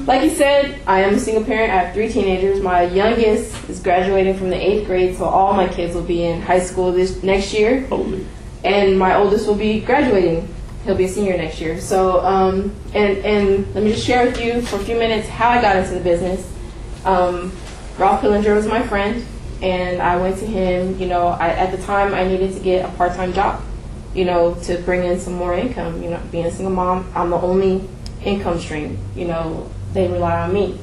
like you said, I am a single parent. I have 3 teenagers. My youngest is graduating from the 8th grade, so all my kids will be in high school this next year. Holy. And my oldest will be graduating. He'll be a senior next year. So, and let me just share with you for a few minutes how I got into the business. Ralph Pillinger was my friend, and I went to him. You know, at the time I needed to get a part-time job, you know, to bring in some more income. You know, being a single mom, I'm the only income stream. You know, they rely on me.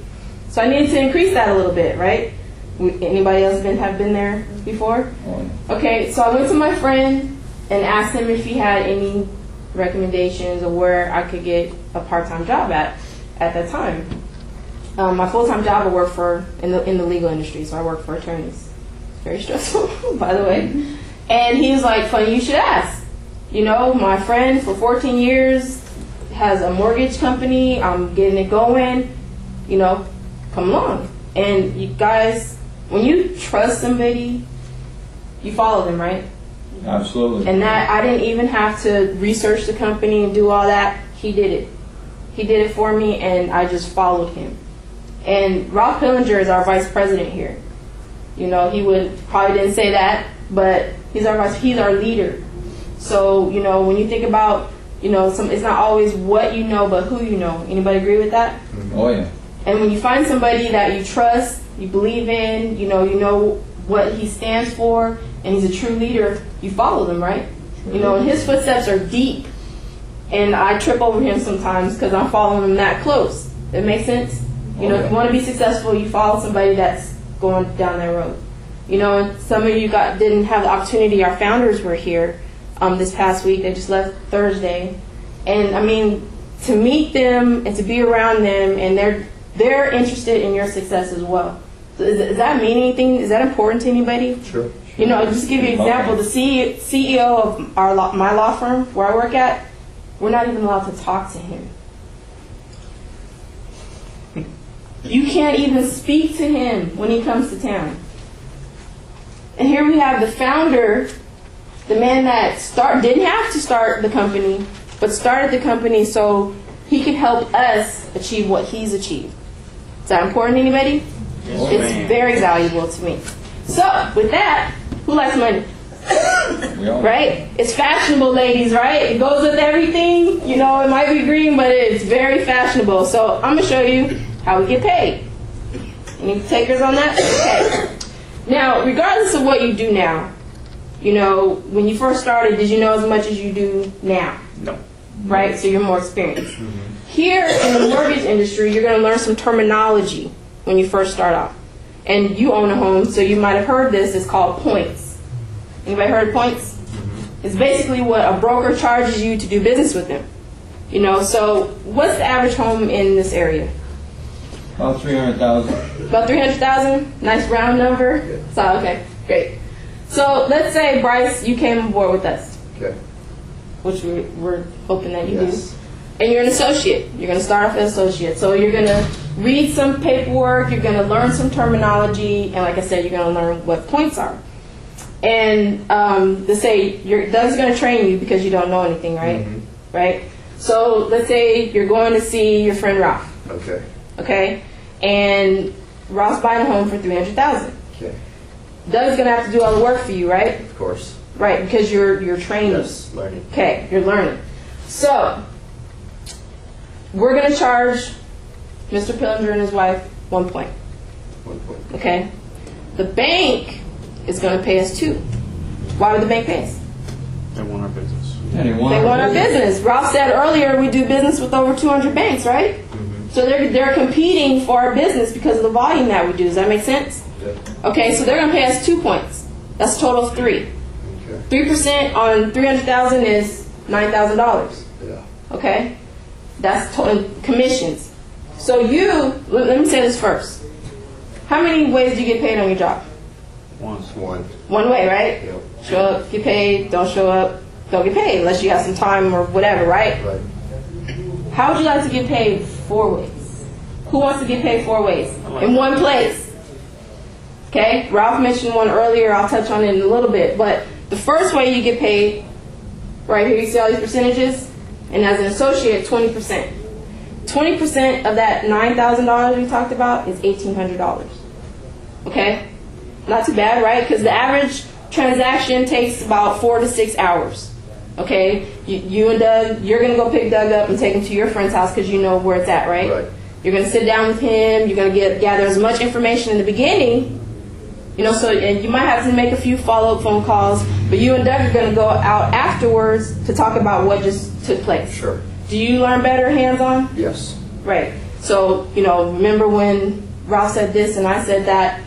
So I needed to increase that a little bit, right? Anybody else have been there before? Okay, so I went to my friend and asked him if he had any recommendations of where I could get a part-time job at that time. My full-time job I work for in the legal industry, so I work for attorneys. It's very stressful, by the way. And he was like, "Funny you should ask. You know, my friend for 14 years has a mortgage company. I'm getting it going. You know, come along." And you guys, when you trust somebody, you follow them, right? Absolutely. And that I didn't even have to research the company and do all that. He did it. He did it for me, and I just followed him. And Ralph Pillinger is our vice president here. You know, he probably didn't say that, but he's our leader. So, you know, when you think about, you know, it's not always what you know, but who you know. Anybody agree with that? Oh, yeah. And when you find somebody that you trust, you believe in, you know what he stands for, and he's a true leader, you follow them, right? Sure. You know, and his footsteps are deep, and I trip over him sometimes because I'm following him that close. That makes sense? You know, if you want to be successful, you follow somebody that's going down that road. You know, and some of you didn't have the opportunity. Our founders were here this past week. They just left Thursday, and I mean, to meet them and to be around them, and they're interested in your success as well. So does that mean anything? Is that important to anybody? Sure. You know, just to give you an example, the CEO of my law firm where I work at, we're not even allowed to talk to him. You can't even speak to him when he comes to town. And here we have the founder, the man that didn't have to start the company, but started the company so he could help us achieve what he's achieved. Is that important to anybody? Yes, it's very valuable to me. So, with that, who likes money? Right? It's fashionable, ladies, right? It goes with everything. You know, it might be green, but it's very fashionable. So, I'm going to show you how we get paid. Any takers on that? Okay. Now, regardless of what you do now, you know, when you first started, did you know as much as you do now? No. Right? So you're more experienced. Here in the mortgage industry, you're going to learn some terminology when you first start off. And you own a home, so you might have heard this. It's called points. Anybody heard of points? It's basically what a broker charges you to do business with them. You know, so what's the average home in this area? About 300,000. About 300,000? Nice round number? So, okay, great. So let's say, Bryce, you came aboard with us. Okay. Which we're hoping that you Yes. do. And you're an associate. You're going to start off as an associate. So you're going to read some paperwork. You're going to learn some terminology. And like I said, you're going to learn what points are. And to say, Doug's going to train you because you don't know anything, right? Mm-hmm. Right? So let's say you're going to see your friend Ralph. Okay. Okay? And Ralph's buying a home for $300,000. Okay. Doug's going to have to do all the work for you, right? Of course. Right, because you're training. Yes, learning. Okay, you're learning. So, we're going to charge Mr. Pillinger and his wife 1 point. 1 point. Okay? The bank is going to pay us 2. Why would the bank pay us? They want our business. Yeah, They want our business. Ralph said earlier we do business with over 200 banks, right? Mm-hmm. So they're competing for our business because of the volume that we do. Does that make sense? Yeah. Okay, so they're going to pay us 2 points. That's a total of 3. Okay. 3% on $300,000 is $9,000. Yeah. Okay? That's total commissions. So let me say this first. How many ways do you get paid on your job? Once. One. One way, right? Yep. Show up, get paid. Don't show up, don't get paid unless you have some time or whatever, right? Right. How would you like to get paid 4 ways? Who wants to get paid 4 ways? In one place. Okay? Ralph mentioned one earlier. I'll touch on it in a little bit. But the first way you get paid, right here you see all these percentages, and as an associate, 20%. 20% of that $9,000 we talked about is $1,800. Okay? Not too bad, right? Because the average transaction takes about 4 to 6 hours. Okay? You and Doug, you're going to go pick Doug up and take him to your friend's house because you know where it's at, right? Right. You're going to sit down with him. You're going to gather as much information in the beginning, you know, so, and you might have to make a few follow-up phone calls, but you and Doug are going to go out afterwards to talk about what just took place. Sure. Do you learn better hands-on? Yes. Right. So, you know, remember when Ralph said this and I said that?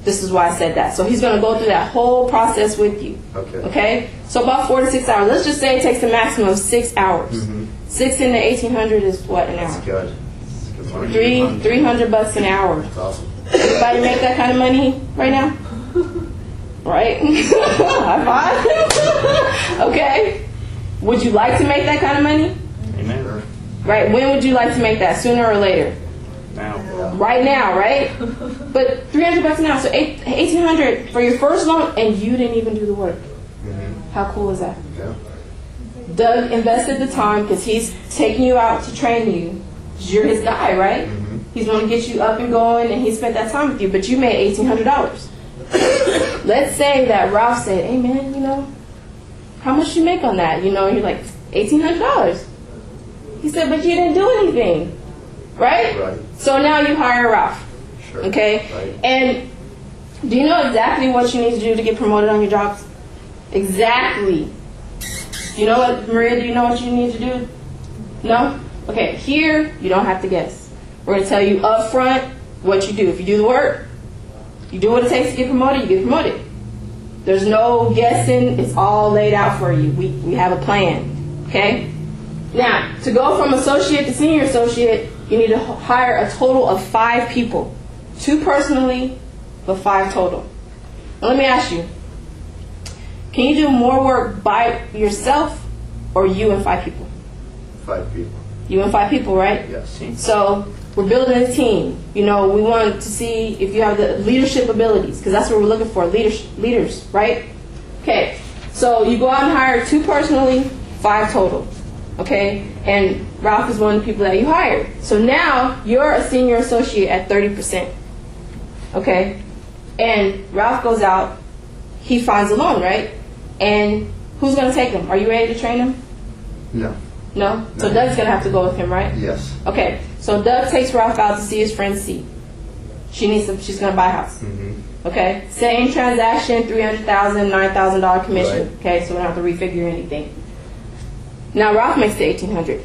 This is why I said that. So he's going to go through that whole process with you. Okay. Okay? So about 4 to 6 hours. Let's just say it takes a maximum of 6 hours. Mm-hmm. 6 into 1,800 is what, an hour? That's good. That's good money. $300 an hour. That's awesome. Everybody make that kind of money right now? Right? High five. Okay. Would you like to make that kind of money? Amen. Right. When would you like to make that? Sooner or later? Now. Yeah. Right now, right? But $300 an hour, so $1,800 for your first loan, and you didn't even do the work. Mm-hmm. How cool is that? Yeah. Doug invested the time because he's taking you out to train you. You're his guy, right? Mm-hmm. He's going to get you up and going, and he spent that time with you, but you made $1,800. Let's say that Ralph said, hey, man, you know, how much you make on that? You know, you're like, $1,800. He said, but you didn't do anything, right? Right. So now you hire Ralph, Sure. okay? Right. And do you know exactly what you need to do to get promoted on your jobs? Exactly. You know what, Maria, do you know what you need to do? No? Okay, here, you don't have to guess. We're going to tell you up front what you do. If you do the work, you do what it takes to get promoted, you get promoted. There's no guessing. It's all laid out for you. We have a plan, okay? Now, to go from associate to senior associate, you need to hire a total of 5 people. 2 personally, but 5 total. Now, let me ask you, can you do more work by yourself or you and 5 people? 5 people. You and 5 people, right? Yes. So we're building a team. You know, we want to see if you have the leadership abilities, because that's what we're looking for, leaders, right? Okay, so you go out and hire 2 personally, 5 total, okay? And Ralph is one of the people that you hired. So now you're a senior associate at 30%, okay? And Ralph goes out, he finds a loan, right? And who's going to take him? Are you ready to train him? No. No? So Doug's going to have to go with him, right? Yes. Okay, so Doug takes Ralph out to see his friend C. She's going to buy a house. Mm-hmm. Okay, same transaction, $300,000, $9,000 commission. Right. Okay, so we don't have to refigure anything. Now Ralph makes the $1,800.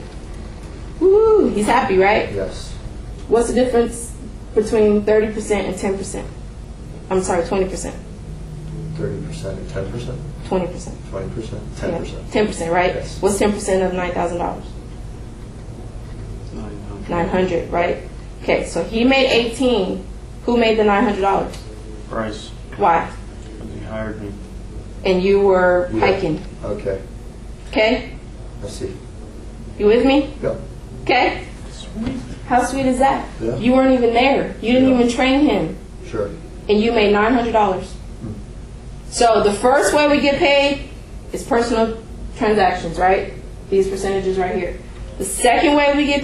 Woo, he's happy, right? Yes. What's the difference between 30% and 10%? I'm sorry, 20%. 30% and 10%? 20%. 20%? 10%? Yeah, 10%, right? Yes. What's 10% of $9,000? 900, right? Okay, so he made 18. Who made the $900? Price. Why? Because he hired me. And you were Yeah. hiking. Okay. Okay? I see. You with me? Yep. Okay? Sweet. How sweet is that? Yeah. You weren't even there. You didn't Yeah. even train him. Sure. And you made $900. So the first way we get paid is personal transactions, right? These percentages right here. The second way we get